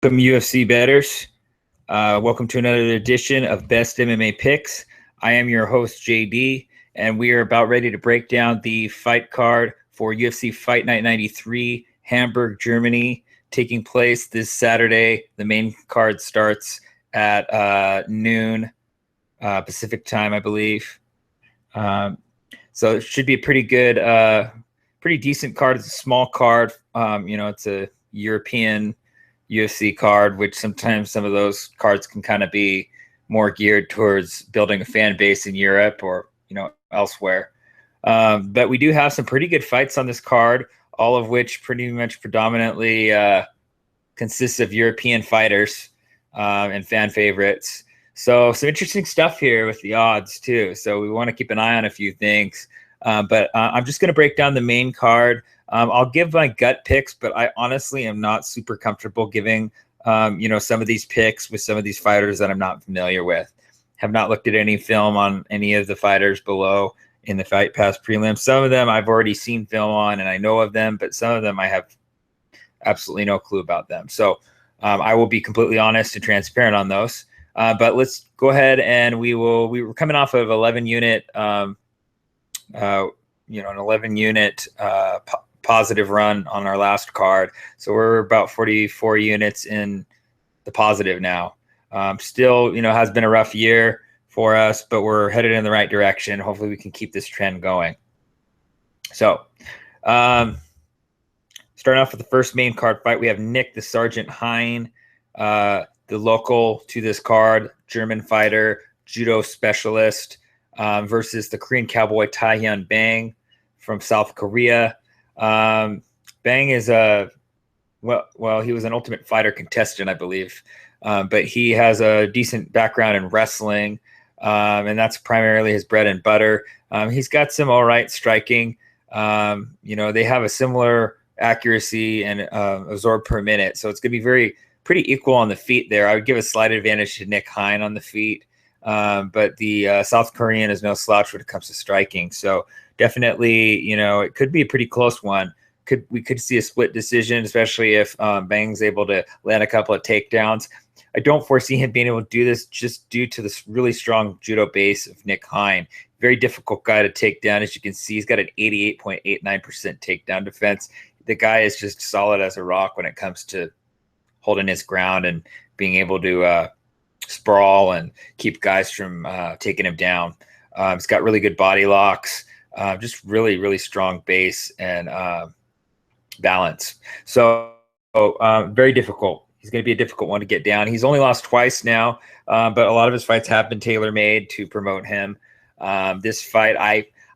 Welcome, UFC bettors. Welcome to another edition of Best MMA Picks. I am your host, JD, and we are about ready to break down the fight card for UFC Fight Night 93, Hamburg, Germany, taking place this Saturday. The main card starts at noon Pacific time, I believe. So it should be a pretty good, pretty decent card. It's a small card. It's a European UFC card, which sometimes some of those cards can kind of be more geared towards building a fan base in Europe or elsewhere. But we do have some pretty good fights on this card, all of which pretty much predominantly consists of European fighters and fan favorites. So some interesting stuff here with the odds too. So we want to keep an eye on a few things. But I'm just going to break down the main card. I'll give my gut picks, but I honestly am not super comfortable giving, some of these picks with some of these fighters that I'm not familiar with. Have not looked at any film on any of the fighters below in the Fight Pass prelims. Some of them I've already seen film on and I know of them, but some of them I have absolutely no clue about them. So I will be completely honest and transparent on those. But let's go ahead and we were coming off of 11 unit, an 11 unit positive run on our last card. So we're about 44 units in the positive now. Still, has been a rough year for us, but we're headed in the right direction. Hopefully we can keep this trend going. So starting off with the first main card fight, we have Nick the Sergeant Hein, the local to this card, German fighter, judo specialist, versus the Korean cowboy Taehyun Bang from South Korea. Bang is he was an Ultimate Fighter contestant, I believe, but he has a decent background in wrestling, and that's primarily his bread and butter. He's got some all right striking. They have a similar accuracy and absorb per minute, so it's going to be pretty equal on the feet there. I would give a slight advantage to Nick Hein on the feet, but the South Korean is no slouch when it comes to striking. So definitely, it could be a pretty close one. We could see a split decision, especially if Bang's able to land a couple of takedowns. I don't foresee him being able to do this just due to this really strong judo base of Nick Hein. Very difficult guy to take down. As you can see, he's got an 88.89% takedown defense. The guy is just solid as a rock when it comes to holding his ground and being able to sprawl and keep guys from taking him down. He's got really good body locks, just really, really strong base and balance. So very difficult. He's going to be a difficult one to get down. He's only lost twice now, but a lot of his fights have been tailor-made to promote him. This fight,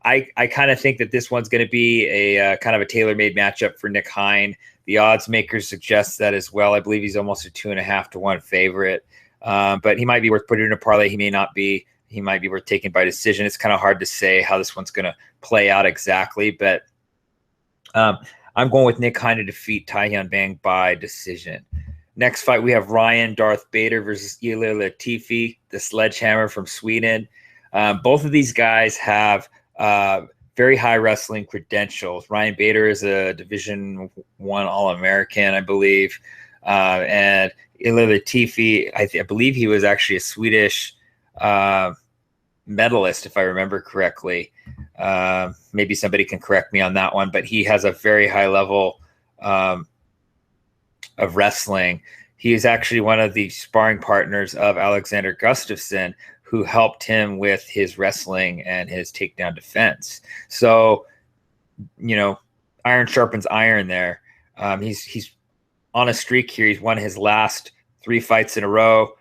I kind of think that this one's going to be a kind of a tailor-made matchup for Nick Hein. The odds makers suggest that as well. I believe he's almost a 2.5 to 1 favorite, but he might be worth putting in a parlay. He may not be. He might be worth taking by decision. It's kind of hard to say how this one's going to play out exactly, but I'm going with Nick Hein to defeat Taehyun Bang by decision. Next fight, we have Ryan Darth Bader versus Ilir Latifi, the sledgehammer from Sweden. Both of these guys have very high wrestling credentials. Ryan Bader is a Division I All-American, I believe. And Ilir Latifi, I believe he was actually a Swedish medalist, if I remember correctly. Maybe somebody can correct me on that one, but he has a very high level of wrestling. He is actually one of the sparring partners of Alexander Gustafsson, who helped him with his wrestling and his takedown defense. So, iron sharpens iron there. He's on a streak here. He's won his last 3 fights in a row.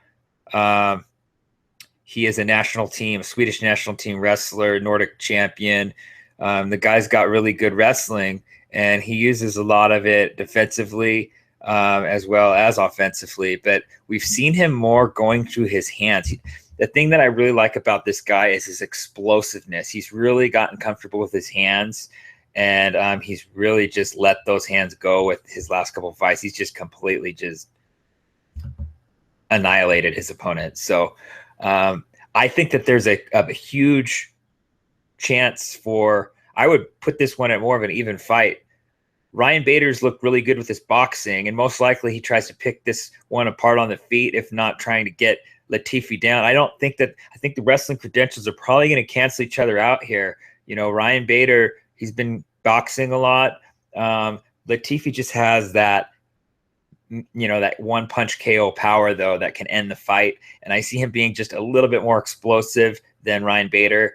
He is a Swedish national team wrestler, Nordic champion. The guy's got really good wrestling, and he uses a lot of it defensively as well as offensively. But we've seen him more going through his hands. The thing that I really like about this guy is his explosiveness. He's really gotten comfortable with his hands, and he's really just let those hands go with his last couple of fights. He's just completely just annihilated his opponent. So I think that there's a huge chance I would put this one at more of an even fight Ryan Bader's looked really good with his boxing, and most likely he tries to pick this one apart on the feet, if not trying to get Latifi down. I think the wrestling credentials are probably going to cancel each other out here. You know, Ryan Bader, he's been boxing a lot. Latifi just has that, you know, that one punch KO power though that can end the fight, and I see him being just a little bit more explosive than Ryan Bader.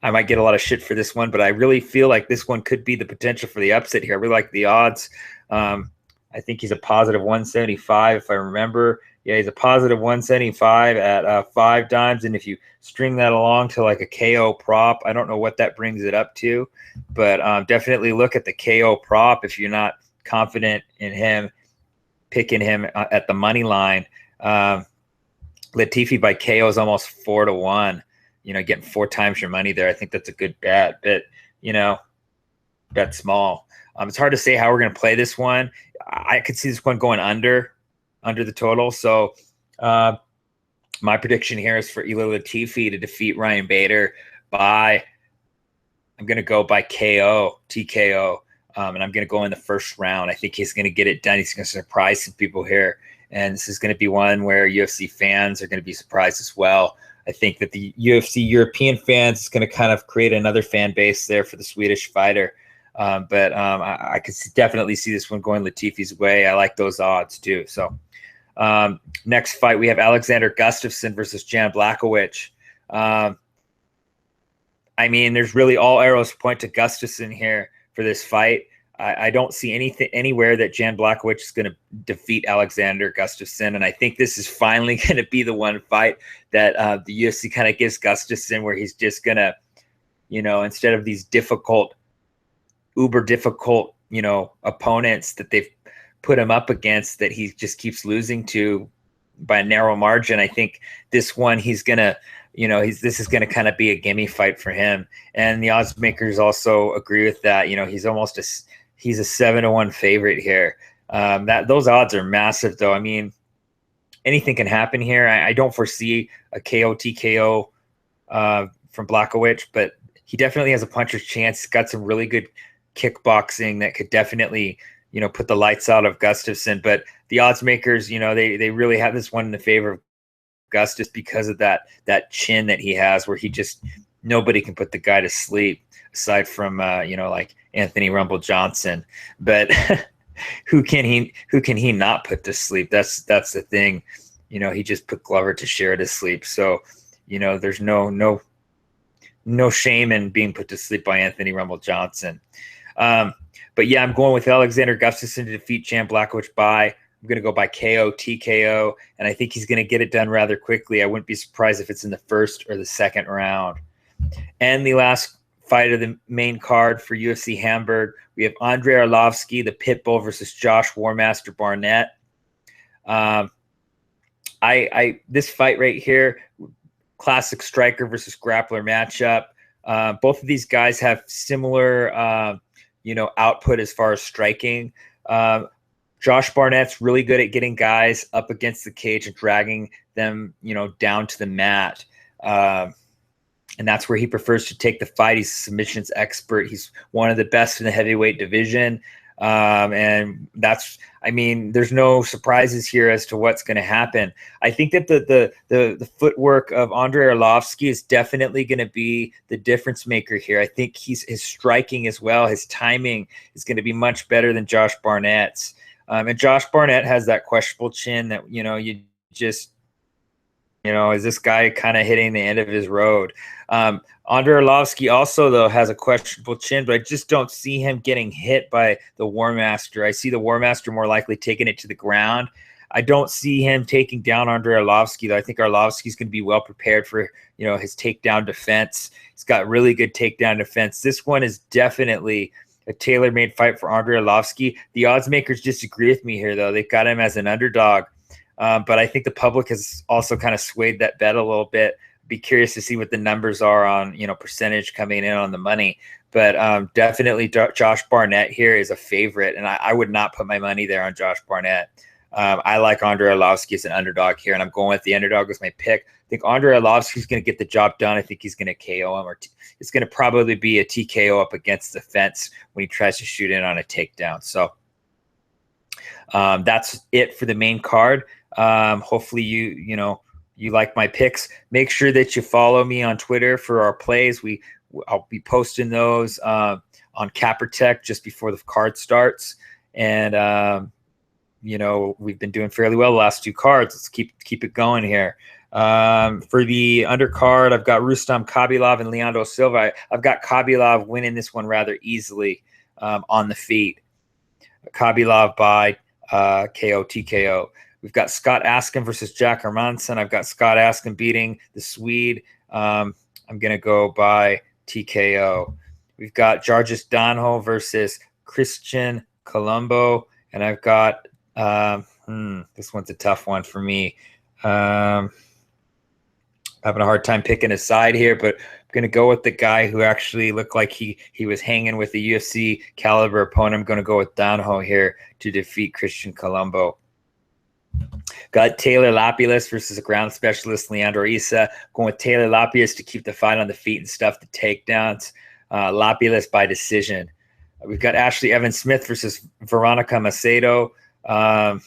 I might get a lot of shit for this one, but I really feel like this one could be the potential for the upset here. I really like the odds. I think he's a positive 175 if I remember. Yeah, he's a positive 175 at 5 dimes, and if you string that along to like a KO prop, I don't know what that brings it up to, but definitely look at the KO prop if you're not confident in him, picking him at the money line. Latifi by KO is almost 4-1. You know, getting 4 times your money there. I think that's a good bet, but, you know, bet small. It's hard to say how we're going to play this one. I could see this one going under the total. So my prediction here is for Ilir Latifi to defeat Ryan Bader by, I'm going to go by KO, TKO, and I'm going to go in the first round. I think he's going to get it done. He's going to surprise some people here, and this is going to be one where UFC fans are going to be surprised as well. I think that the UFC European fans is going to kind of create another fan base there for the Swedish fighter. But I could definitely see this one going Latifi's way. I like those odds too. So next fight, we have Alexander Gustafsson versus Jan Blachowicz. I mean, there's really all arrows point to Gustafsson here for this fight. I don't see anything anywhere that Jan Blachowicz is going to defeat Alexander Gustafsson, and I think this is finally going to be the one fight that the UFC kind of gives Gustafsson, where he's just going to, you know, instead of these uber difficult, you know, opponents that they've put him up against that he just keeps losing to by a narrow margin. I think this one he's going to, you know, this is going to kind of be a gimme fight for him, and the odds makers also agree with that. You know, he's a 7-1 favorite here. Those odds are massive, though. I mean, anything can happen here. I don't foresee a KO TKO from Blachowicz, but he definitely has a puncher's chance. He's got some really good kickboxing that could definitely, you know, put the lights out of Gustafsson. But the odds makers, you know, they really have this one in the favor of Gustus because of that chin that he has, where he just, nobody can put the guy to sleep aside from you know, like Anthony Rumble Johnson. But who can he not put to sleep? That's the thing. You know, he just put Glover Teixeira to sleep. So, you know, there's no shame in being put to sleep by Anthony Rumble Johnson. But yeah, I'm going with Alexander Gustafsson to defeat Jan Blachowicz by, I'm going to go by KO, TKO, and I think he's going to get it done rather quickly. I wouldn't be surprised if it's in the first or the second round. And the last fight of the main card for UFC Hamburg, we have Andre Arlovski, the Pitbull, versus Josh Warmaster Barnett. This fight right here, classic striker versus grappler matchup. Both of these guys have similar, you know, output as far as striking. Josh Barnett's really good at getting guys up against the cage and dragging them, you know, down to the mat. And that's where he prefers to take the fight. He's a submissions expert. He's one of the best in the heavyweight division. And that's, I mean, there's no surprises here as to what's going to happen. I think that the footwork of Andre Arlovski is definitely going to be the difference maker here. I think his striking as well, his timing is going to be much better than Josh Barnett's. And Josh Barnett has that questionable chin that, you know, you just, you know, is this guy kind of hitting the end of his road? Andre Arlovski also, though, has a questionable chin, but I just don't see him getting hit by the Warmaster. I see the Warmaster more likely taking it to the ground. I don't see him taking down Andre Arlovski, though. I think Arlovski's going to be well prepared for, you know, his takedown defense. He's got really good takedown defense. This one is definitely a tailor-made fight for Andre Arlovski. The odds makers disagree with me here, though. They've got him as an underdog. But I think the public has also kind of swayed that bet a little bit. Be curious to see what the numbers are on, you know, percentage coming in on the money. But definitely Josh Barnett here is a favorite, and I would not put my money there on Josh Barnett. I like Andre Arlovski as an underdog here, and I'm going with the underdog as my pick. I think Andre Arlovski is going to get the job done. I think he's going to KO him, or it's going to probably be a TKO up against the fence when he tries to shoot in on a takedown. So that's it for the main card. Hopefully you like my picks. Make sure that you follow me on Twitter for our plays. I'll be posting those on Capper Tech just before the card starts, and we've been doing fairly well the last 2 cards. Let's keep it going here. For the undercard, I've got Rustam Khabilov and Leandro Silva. I've got Khabilov winning this one rather easily on the feet. Khabilov by KO, TKO. We've got Scott Askin versus Jack Hermansson. I've got Scott Askin beating the Swede. I'm going to go by TKO. We've got Jarvis Donho versus Christian Colombo. And I've got, this one's a tough one for me. Having a hard time picking a side here, but I'm going to go with the guy who actually looked like he was hanging with the UFC caliber opponent. I'm going to go with Donho here to defeat Christian Colombo. Got Taylor Lapilus versus a ground specialist, Leandro Issa. Going with Taylor Lapilus to keep the fight on the feet and stuff the takedowns. Lapilus by decision. We've got Ashley Evans Smith versus Veronica Macedo. Got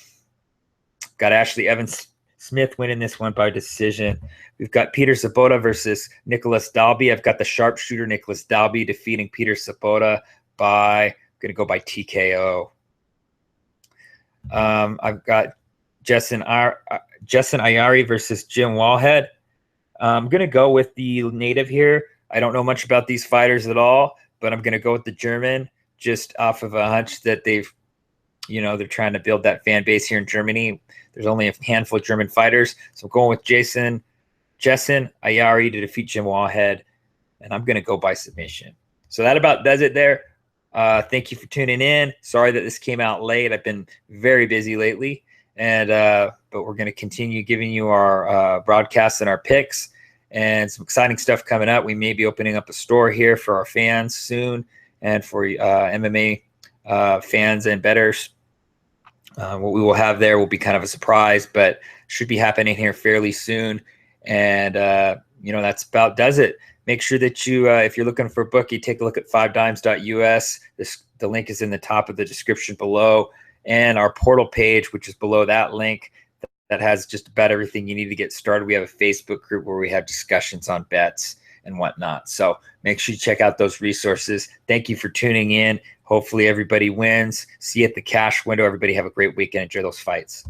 Ashley Evans Smith winning this one by decision. We've got Peter Sabota versus Nicholas Dalby. I've got the sharpshooter Nicholas Dalby defeating Peter Sabota by, I'm going to go by TKO. I've got Justin Ayari versus Jim Wallhead. I'm going to go with the native here. I don't know much about these fighters at all, but I'm going to go with the German just off of a hunch that they're trying to build that fan base here in Germany. There's only a handful of German fighters. So I'm going with Jessen Ayari to defeat Jim Wallhead, and I'm going to go by submission. So that about does it there. Thank you for tuning in. Sorry that this came out late. I've been very busy lately, and but we're going to continue giving you our broadcasts and our picks and some exciting stuff coming up. We may be opening up a store here for our fans soon and for MMA fans and bettors. What we will have there will be kind of a surprise, but should be happening here fairly soon. And, that's about does it. Make sure that you, if you're looking for a book, you take a look at 5dimes.us. The link is in the top of the description below, and our portal page, which is below that link, that has just about everything you need to get started. We have a Facebook group where we have discussions on bets and whatnot. So make sure you check out those resources. Thank you for tuning in. Hopefully everybody wins. See you at the cash window. Everybody have a great weekend. Enjoy those fights.